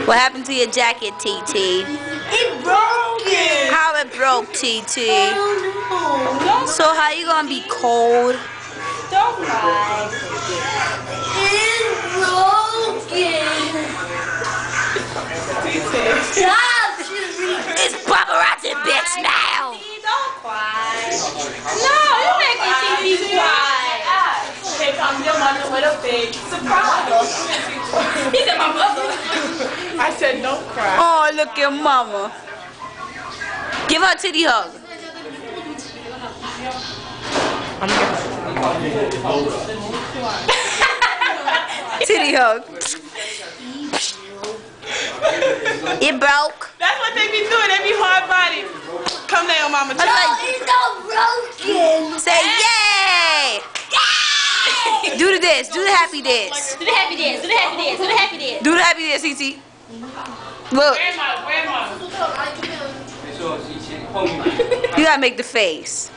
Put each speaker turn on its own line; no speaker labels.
What happened to your jacket, TT?
It broke.
How it broke, TT? So how you gonna be cold?
Don't cry. It's broken. Stop.
It's paparazzi, bitch, now.
Don't cry. No, you making TT cry. Here comes your mother with a big surprise. He said my mother. I said don't cry.
Oh, look at mama. Give her a titty hug. Titty hug. It broke.
That's what they be doing. They be hard bodied. Come there, mama.
No,
it's
not broken. Say yay! Yay! Do the dance. Do the happy dance.
Do the happy dance. Do the happy dance. Do the happy dance.
Do the happy dance, TT. Look.
Grandma.
You gotta make the face.